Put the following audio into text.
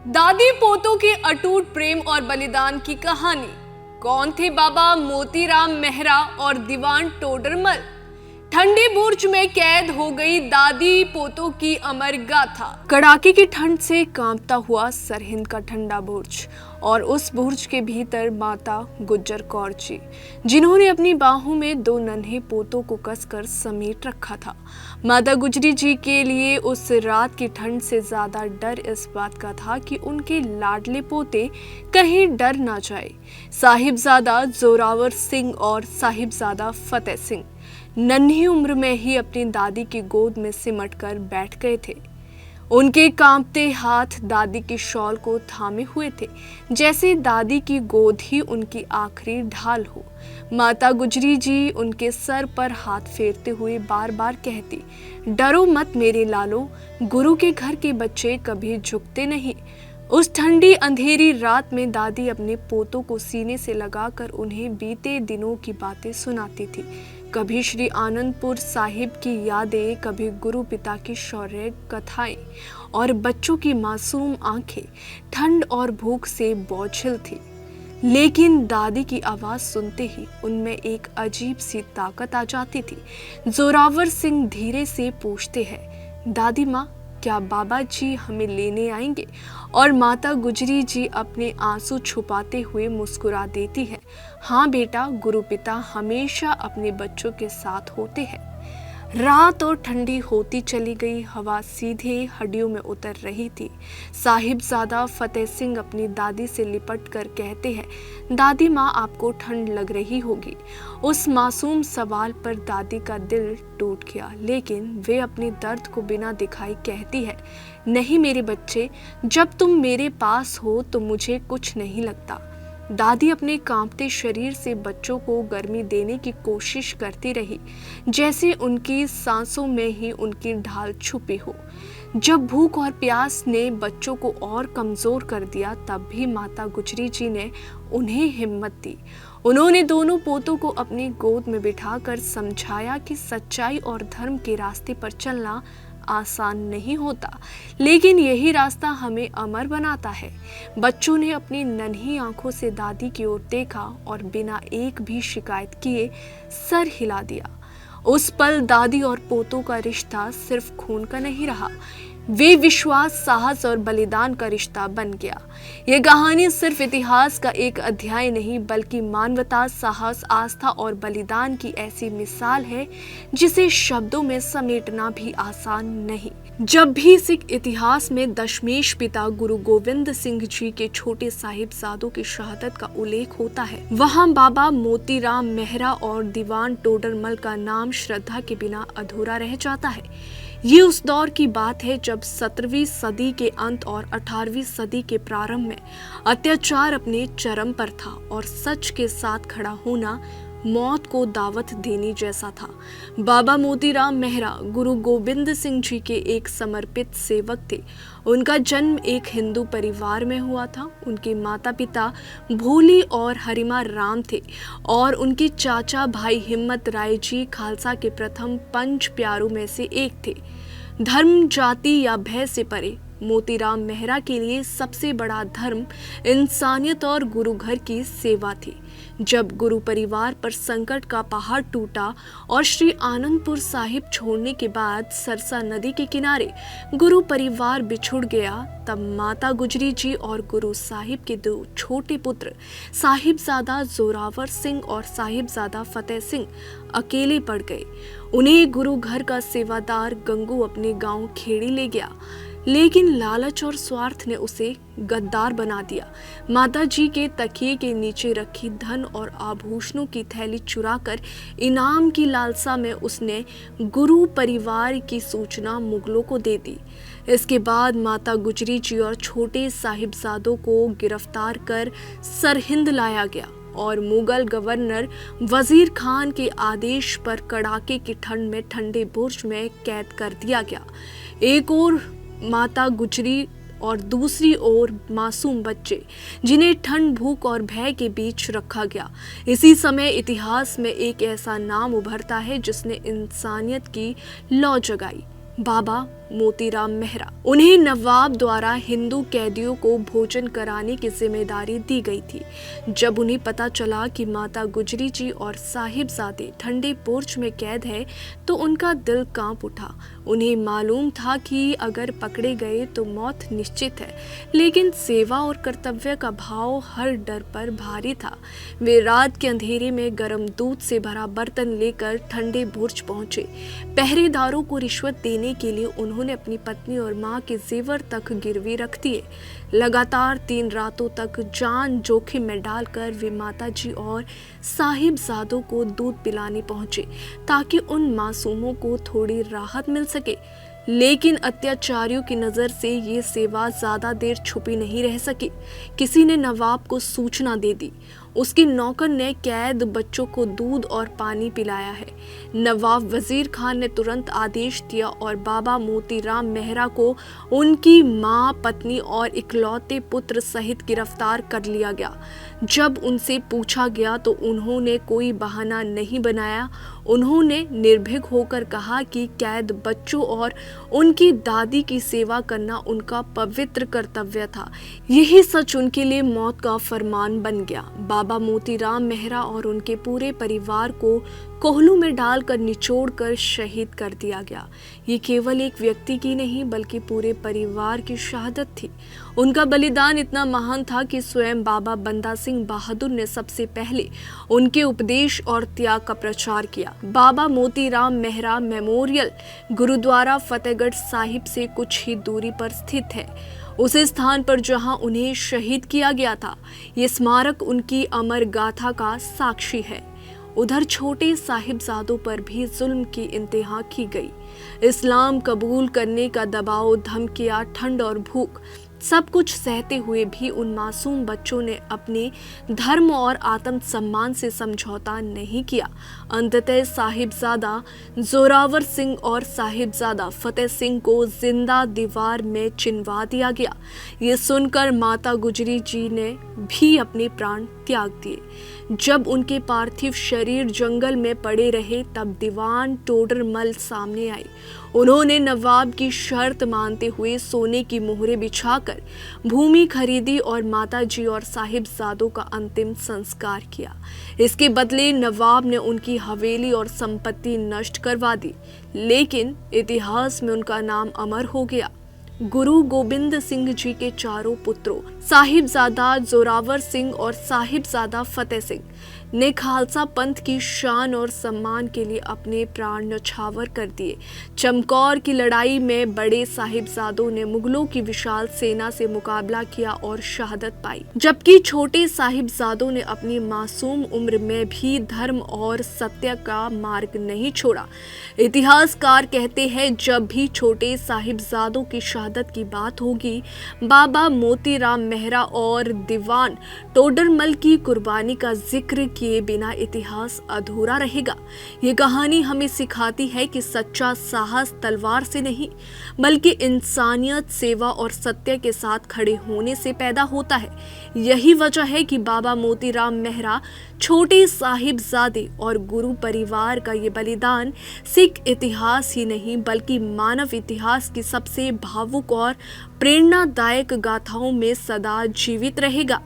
दादी पोतों के अटूट प्रेम और बलिदान की कहानी। कौन थे बाबा मोतीराम मेहरा और दीवान टोडरमल? ठंडी बुर्ज में कैद हो गई दादी पोतों की अमर गाथा। कड़ाके की ठंड से कांपता हुआ सरहिंद का ठंडा बुर्ज और उस बुर्ज के भीतर माता गुज्जर कौर जी, जिन्होंने अपनी बाहों में दो नन्हे पोतों को कसकर समेट रखा था। माता गुजरी जी के लिए उस रात की ठंड से ज्यादा डर इस बात का था कि उनके लाडले पोते कहीं डर ना जाए। साहिबजादा जोरावर सिंह और साहिबजादा फतेह सिंह नन्ही उम्र में ही अपनी दादी की गोद में सिमट कर बैठ गए थे। उनके कांपते हाथ दादी की शॉल को थामे हुए थे, जैसे दादी की गोद ही उनकी आखिरी ढाल हो। माता गुजरी जी उनके सर पर हाथ फेरते हुए बार बार कहती, डरो मत मेरे लालो, गुरु के घर के बच्चे कभी झुकते नहीं। उस ठंडी अंधेरी रात में दादी अपने पोतों को सीने से लगाकर उन्हें बीते दिनों की बातें सुनाती थी। कभी श्री आनंदपुर साहिब की यादें, कभी गुरु पिता की शौर्य कथाएं, और बच्चों की मासूम आंखें ठंड और भूख से बोझिल थी। लेकिन दादी की आवाज सुनते ही उनमें एक अजीब सी ताकत आ जाती थी। जोरावर सिंह धीरे से पूछते हैं, दादी माँ, क्या बाबा जी हमें लेने आएंगे? और माता गुजरी जी अपने आंसू छुपाते हुए मुस्कुरा देती है, हाँ बेटा, गुरु पिता हमेशा अपने बच्चों के साथ होते हैं। रात और ठंडी होती चली गई, हवा सीधे हड्डियों में उतर रही थी। साहिबजादा फतेह सिंह अपनी दादी से लिपट कर कहते हैं, दादी माँ, आपको ठंड लग रही होगी। उस मासूम सवाल पर दादी का दिल टूट गया, लेकिन वे अपने दर्द को बिना दिखाई कहती है, नहीं मेरे बच्चे, जब तुम मेरे पास हो तो मुझे कुछ नहीं लगता। दादी अपने कांपते शरीर से बच्चों को गर्मी देने की कोशिश करती रही, जैसे उनकी सांसों में ही उनकी ढाल छुपी हो। जब भूख और प्यास ने बच्चों को और कमजोर कर दिया, तब भी माता गुजरी जी ने उन्हें हिम्मत दी। उन्होंने दोनों पोतों को अपनी गोद में बिठाकर समझाया कि सच्चाई और धर्म के रास्ते पर चलना आसान नहीं होता, लेकिन यही रास्ता हमें अमर बनाता है। बच्चों ने अपनी नन्ही आंखों से दादी की ओर देखा और बिना एक भी शिकायत किए सर हिला दिया। उस पल दादी और पोतों का रिश्ता सिर्फ खून का नहीं रहा, वे विश्वास, साहस और बलिदान का रिश्ता बन गया। ये कहानी सिर्फ इतिहास का एक अध्याय नहीं, बल्कि मानवता, साहस, आस्था और बलिदान की ऐसी मिसाल है जिसे शब्दों में समेटना भी आसान नहीं। जब भी सिख इतिहास में दशमेश पिता गुरु गोविंद सिंह जी के छोटे साहिबजादों की शहादत का उल्लेख होता है, वहाँ बाबा मोतीराम मेहरा और दीवान टोडरमल का नाम श्रद्धा के बिना अधूरा रह जाता है। ये उस दौर की बात है जब 17वीं सदी के अंत और 18वीं सदी के प्रारंभ में अत्याचार अपने चरम पर था और सच के साथ खड़ा होना मौत को दावत देने जैसा था। बाबा मोतीराम मेहरा गुरु गोविंद सिंह जी के एक समर्पित सेवक थे। उनका जन्म एक हिंदू परिवार में हुआ था। उनके माता पिता भोली और हरिमा राम थे और उनके चाचा भाई हिम्मत राय जी खालसा के प्रथम 5 प्यारों में से एक थे। धर्म, जाति या भय से परे मोतीराम मेहरा के लिए सबसे बड़ा धर्म इंसानियत और गुरु घर की सेवा थी। जब गुरु परिवार पर संकट का पहाड़ टूटा और श्री आनंदपुर साहिब छोड़ने के बाद सरसा नदी के किनारे गुरु परिवार बिछुड़ गया, तब माता गुजरी जी और गुरु साहिब के 2 छोटे पुत्र साहिबजादा जोरावर सिंह और साहिबजादा फतेह सिंह अकेले पड़ गए। उन्हें गुरु घर का सेवादार गंगू अपने गांव खेड़ी ले गया, लेकिन लालच और स्वार्थ ने उसे गद्दार बना दिया। माता जी के तकिए के नीचे रखी धन और आभूषणों की थैली चुराकर इनाम की लालसा में उसने गुरु परिवार की सूचना मुगलों को दे दी। इसके बाद माता गुजरी जी और छोटे साहिबजादों को गिरफ्तार कर सरहिंद लाया गया और मुगल गवर्नर वजीर खान के आदेश पर कड़ाके की ठंड में ठंडे बुर्ज में कैद कर दिया गया। एक और माता गुजरी और दूसरी ओर मासूम बच्चे, जिन्हें ठंड, भूख और भय के बीच रखा गया। इसी समय इतिहास में एक ऐसा नाम उभरता है जिसने इंसानियत की लौ जगाई, बाबा मोतीराम मेहरा। उन्हें नवाब द्वारा हिंदू कैदियों को भोजन कराने की जिम्मेदारी दी गई थी। जब उन्हें पता चला कि माता गुजरी जी और साहिबजादे ठंडे बुर्ज में कैद है तो उनका दिल कांप उठा। उन्हें मालूम था कि अगर पकड़े गए तो मौत निश्चित है, लेकिन सेवा और कर्तव्य का भाव हर डर पर भारी था। वे रात के अंधेरे में गर्म दूध से भरा बर्तन लेकर ठंडे बुर्ज पहुंचे। पहरेदारों को रिश्वत देने के लिए उन्होंने अपनी पत्नी और मां के जेवर तक गिरवी रख दिए। लगातार 3 रातों तक जान जोखिम में डालकर वे माताजी और साहिबजादों को दूध पिलाने पहुंचे ताकि उन मासूमों को थोड़ी राहत मिल सके। लेकिन अत्याचारियों की नज़र से ये सेवा ज़्यादा देर छुपी नहीं रह सकी। किसी ने नवाब को सूचना दे दी। उसकी नौकर ने कैद बच्चों को दूध और पानी पिलाया है। नवाब वजीर खान ने तुरंत आदेश दिया और बाबा मोतीराम मेहरा को उनकी मां, पत्नी और इकलौते पुत्र सहित गिरफ्तार कर लिया गया। जब उनसे पूछा गया तो उन्होंने कोई बहाना नहीं बनाया। उन्होंने निर्भीक होकर कहा कि कैद बच्चों और उनकी दादी की सेवा करना उनका पवित्र कर्तव्य था। यही सच उनके लिए मौत का फरमान बन गया। बाबा मोतीराम मेहरा और उनके पूरे परिवार को कोहलू में डालकर निचोड़कर शहीद कर दिया गया। ये केवल एक व्यक्ति की नहीं बल्कि पूरे परिवार की शहादत थी। उनका बलिदान इतना महान था कि स्वयं बाबा बंदा सिंह बहादुर ने सबसे पहले उनके उपदेश और त्याग का प्रचार किया। बाबा मोतीराम मेहरा मेमोरियल गुरुद्वारा फतेहगढ़ साहिब से कुछ ही दूरी पर स्थित है, उस स्थान पर जहां उन्हें शहीद किया गया था। ये स्मारक उनकी अमर गाथा का साक्षी है। उधर छोटे साहिबजादों पर भी जुल्म की इंतहा की गई। इस्लाम कबूल करने का दबाव, धमकियां, ठंड और भूख सब कुछ सहते हुए भी उन मासूम बच्चों ने अपने धर्म और आत्म सम्मान से समझौता नहीं किया। अंततः साहिबजादा जोरावर सिंह और साहिबजादा फतेह सिंह को जिंदा दीवार में चिनवा दिया गया। ये सुनकर माता गुजरी जी ने भी अपने प्राण त्याग दिए। जब उनके पार्थिव शरीर जंगल में पड़े रहे तब दीवान टोडरमल सामने आई। उन्होंने नवाब की शर्त मानते हुए सोने की मोहरें बिछाकर भूमि खरीदी और माताजी और साहिबजादों का अंतिम संस्कार किया। इसके बदले नवाब ने उनकी हवेली और संपत्ति नष्ट करवा दी, लेकिन इतिहास में उनका नाम अमर हो गया। गुरु गोबिंद सिंह जी के चारों पुत्रों साहिबजादा जोरावर सिंह और साहिबजादा फतेह सिंह ने खालसा पंथ की शान और सम्मान के लिए अपने प्राण न्यौछावर कर दिए। चमकौर की लड़ाई में बड़े साहिबजादों ने मुगलों की विशाल सेना से मुकाबला किया और शहादत पाई, जबकि छोटे साहिबजादों ने अपनी मासूम उम्र में भी धर्म और सत्य का मार्ग नहीं छोड़ा। इतिहासकार कहते हैं जब भी छोटे साहिबजादों की शहादत की बात होगी, बाबा मोतीराम मेहरा और दीवान टोडरमल की कुर्बानी का जिक्र किए बिना इतिहास अधूरा रहेगा। ये कहानी हमें सिखाती है कि सच्चा साहस तलवार से नहीं बल्कि इंसानियत, सेवा और सत्य के साथ खड़े होने से पैदा होता है। यही वजह है कि बाबा मोतीराम मेहरा, छोटे साहिबजादे और गुरु परिवार का ये बलिदान सिख इतिहास ही नहीं बल्कि मानव इतिहास की सबसे भावुक और प्रेरणादायक गाथाओं में सदा जीवित रहेगा।